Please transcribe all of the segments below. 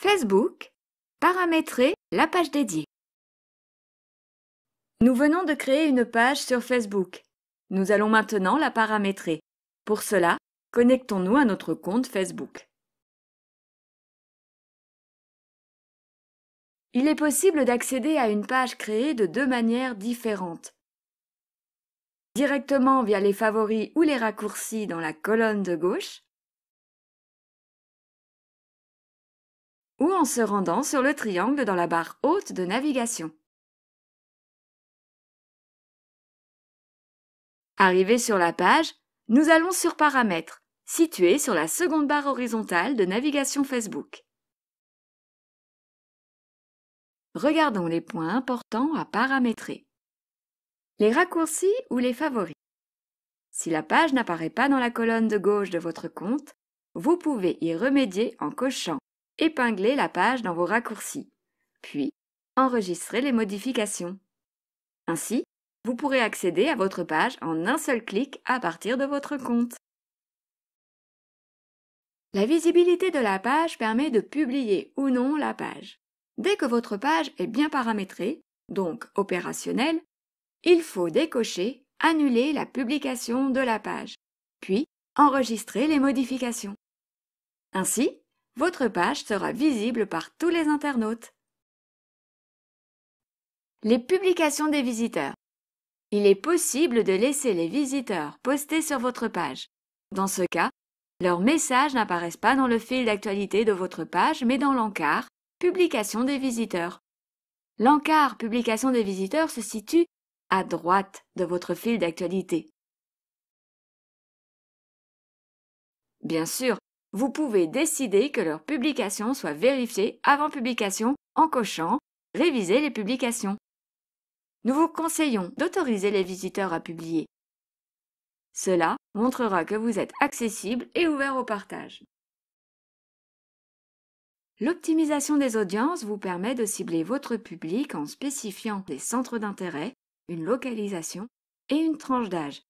Facebook, paramétrer la page dédiée. Nous venons de créer une page sur Facebook. Nous allons maintenant la paramétrer. Pour cela, connectons-nous à notre compte Facebook. Il est possible d'accéder à une page créée de deux manières différentes. Directement via les favoris ou les raccourcis dans la colonne de gauche, ou en se rendant sur le triangle dans la barre haute de navigation. Arrivé sur la page, nous allons sur Paramètres, situé sur la seconde barre horizontale de navigation Facebook. Regardons les points importants à paramétrer. Les raccourcis ou les favoris. Si la page n'apparaît pas dans la colonne de gauche de votre compte, vous pouvez y remédier en cochant « Épingler la page dans vos raccourcis », puis enregistrer les modifications. Ainsi, vous pourrez accéder à votre page en un seul clic à partir de votre compte. La visibilité de la page permet de publier ou non la page. Dès que votre page est bien paramétrée, donc opérationnelle, il faut décocher « Annuler la publication de la page », puis enregistrer les modifications. Ainsi, votre page sera visible par tous les internautes. Les publications des visiteurs. Il est possible de laisser les visiteurs poster sur votre page. Dans ce cas, leurs messages n'apparaissent pas dans le fil d'actualité de votre page, mais dans l'encart « Publication des visiteurs ». L'encart « Publication des visiteurs » se situe à droite de votre fil d'actualité. Bien sûr, vous pouvez décider que leur publication soit vérifiée avant publication en cochant « Réviser les publications ». Nous vous conseillons d'autoriser les visiteurs à publier. Cela montrera que vous êtes accessible et ouvert au partage. L'optimisation des audiences vous permet de cibler votre public en spécifiant des centres d'intérêt, une localisation et une tranche d'âge.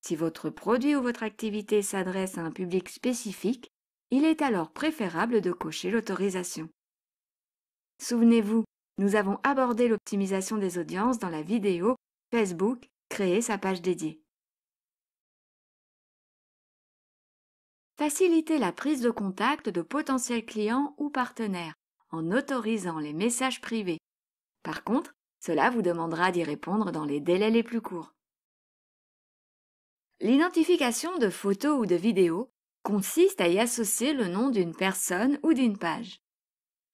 Si votre produit ou votre activité s'adresse à un public spécifique, il est alors préférable de cocher l'autorisation. Souvenez-vous, nous avons abordé l'optimisation des audiences dans la vidéo Facebook « Créer sa page dédiée ». Faciliter la prise de contact de potentiels clients ou partenaires en autorisant les messages privés. Par contre, cela vous demandera d'y répondre dans les délais les plus courts. L'identification de photos ou de vidéos consiste à y associer le nom d'une personne ou d'une page.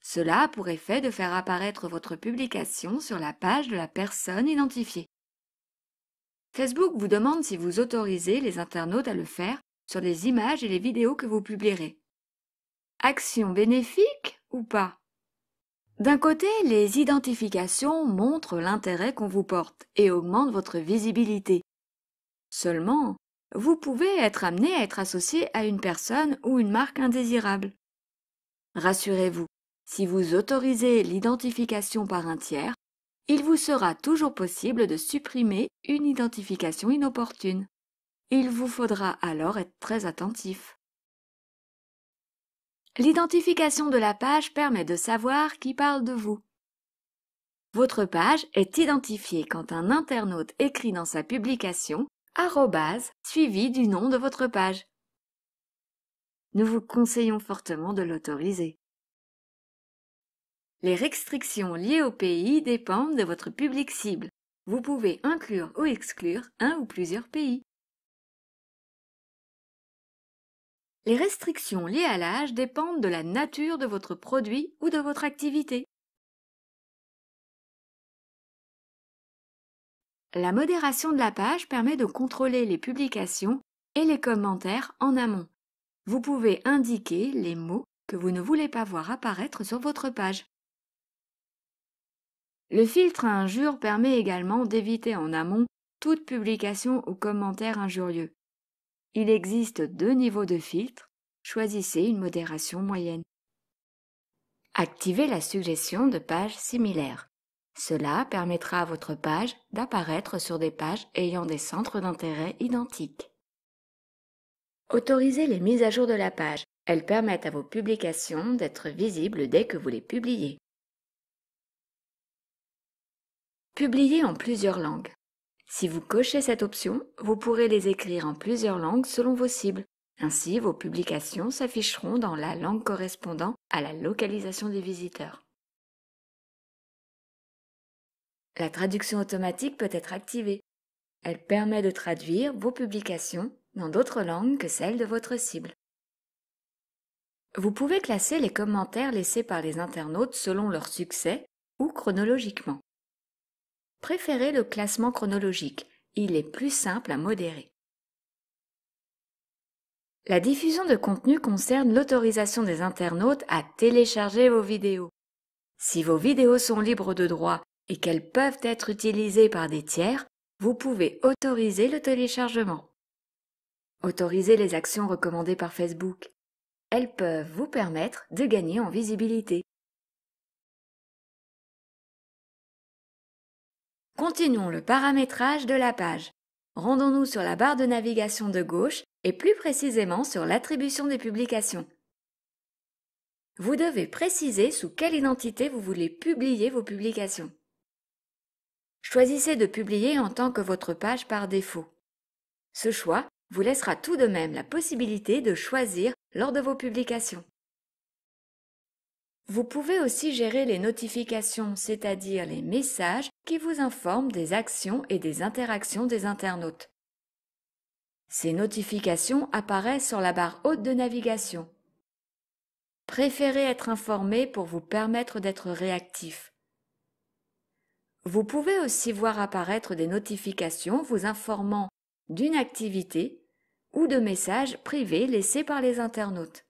Cela a pour effet de faire apparaître votre publication sur la page de la personne identifiée. Facebook vous demande si vous autorisez les internautes à le faire sur les images et les vidéos que vous publierez. Action bénéfique ou pas? D'un côté, les identifications montrent l'intérêt qu'on vous porte et augmentent votre visibilité. Seulement, vous pouvez être amené à être associé à une personne ou une marque indésirable. Rassurez-vous, si vous autorisez l'identification par un tiers, il vous sera toujours possible de supprimer une identification inopportune. Il vous faudra alors être très attentif. L'identification de la page permet de savoir qui parle de vous. Votre page est identifiée quand un internaute écrit dans sa publication @ suivi du nom de votre page. Nous vous conseillons fortement de l'autoriser. Les restrictions liées au pays dépendent de votre public cible. Vous pouvez inclure ou exclure un ou plusieurs pays. Les restrictions liées à l'âge dépendent de la nature de votre produit ou de votre activité. La modération de la page permet de contrôler les publications et les commentaires en amont. Vous pouvez indiquer les mots que vous ne voulez pas voir apparaître sur votre page. Le filtre à injures permet également d'éviter en amont toute publication ou commentaire injurieux. Il existe 2 niveaux de filtre. Choisissez une modération moyenne. Activez la suggestion de pages similaires. Cela permettra à votre page d'apparaître sur des pages ayant des centres d'intérêt identiques. Autorisez les mises à jour de la page. Elles permettent à vos publications d'être visibles dès que vous les publiez. Publier en plusieurs langues. Si vous cochez cette option, vous pourrez les écrire en plusieurs langues selon vos cibles. Ainsi, vos publications s'afficheront dans la langue correspondant à la localisation des visiteurs. La traduction automatique peut être activée. Elle permet de traduire vos publications dans d'autres langues que celles de votre cible. Vous pouvez classer les commentaires laissés par les internautes selon leur succès ou chronologiquement. Préférez le classement chronologique, il est plus simple à modérer. La diffusion de contenu concerne l'autorisation des internautes à télécharger vos vidéos. Si vos vidéos sont libres de droit et qu'elles peuvent être utilisées par des tiers, vous pouvez autoriser le téléchargement. Autorisez les actions recommandées par Facebook. Elles peuvent vous permettre de gagner en visibilité. Continuons le paramétrage de la page. Rendons-nous sur la barre de navigation de gauche et plus précisément sur l'attribution des publications. Vous devez préciser sous quelle identité vous voulez publier vos publications. Choisissez de publier en tant que votre page par défaut. Ce choix vous laissera tout de même la possibilité de choisir lors de vos publications. Vous pouvez aussi gérer les notifications, c'est-à-dire les messages qui vous informent des actions et des interactions des internautes. Ces notifications apparaissent sur la barre haute de navigation. Préférez être informé pour vous permettre d'être réactif. Vous pouvez aussi voir apparaître des notifications vous informant d'une activité ou de messages privés laissés par les internautes.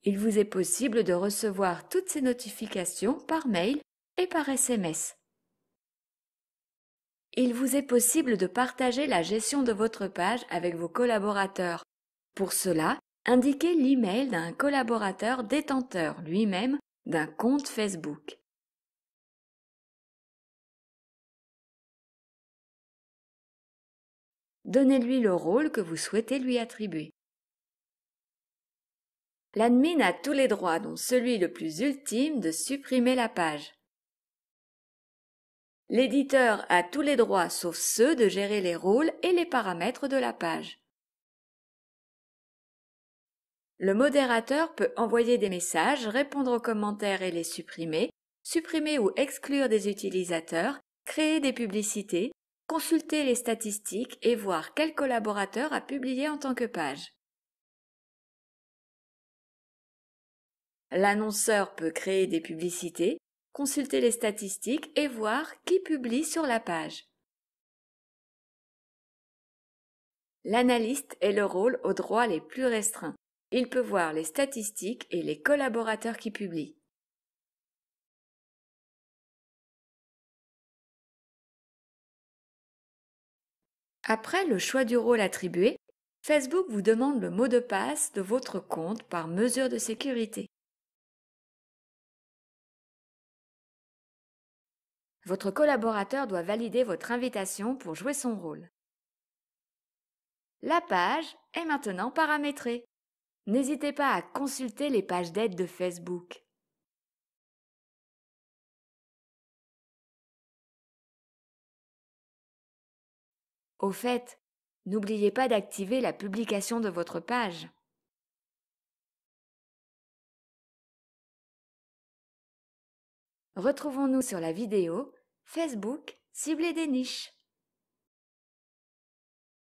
Il vous est possible de recevoir toutes ces notifications par mail et par SMS. Il vous est possible de partager la gestion de votre page avec vos collaborateurs. Pour cela, indiquez l'email d'un collaborateur détenteur lui-même d'un compte Facebook. Donnez-lui le rôle que vous souhaitez lui attribuer. L'admin a tous les droits, dont celui le plus ultime de supprimer la page. L'éditeur a tous les droits sauf ceux de gérer les rôles et les paramètres de la page. Le modérateur peut envoyer des messages, répondre aux commentaires et les supprimer, supprimer ou exclure des utilisateurs, créer des publicités, consulter les statistiques et voir quel collaborateur a publié en tant que page. L'annonceur peut créer des publicités, consulter les statistiques et voir qui publie sur la page. L'analyste est le rôle aux droits les plus restreints. Il peut voir les statistiques et les collaborateurs qui publient. Après le choix du rôle attribué, Facebook vous demande le mot de passe de votre compte par mesure de sécurité. Votre collaborateur doit valider votre invitation pour jouer son rôle. La page est maintenant paramétrée. N'hésitez pas à consulter les pages d'aide de Facebook. Au fait, n'oubliez pas d'activer la publication de votre page. Retrouvons-nous sur la vidéo Facebook cibler des niches.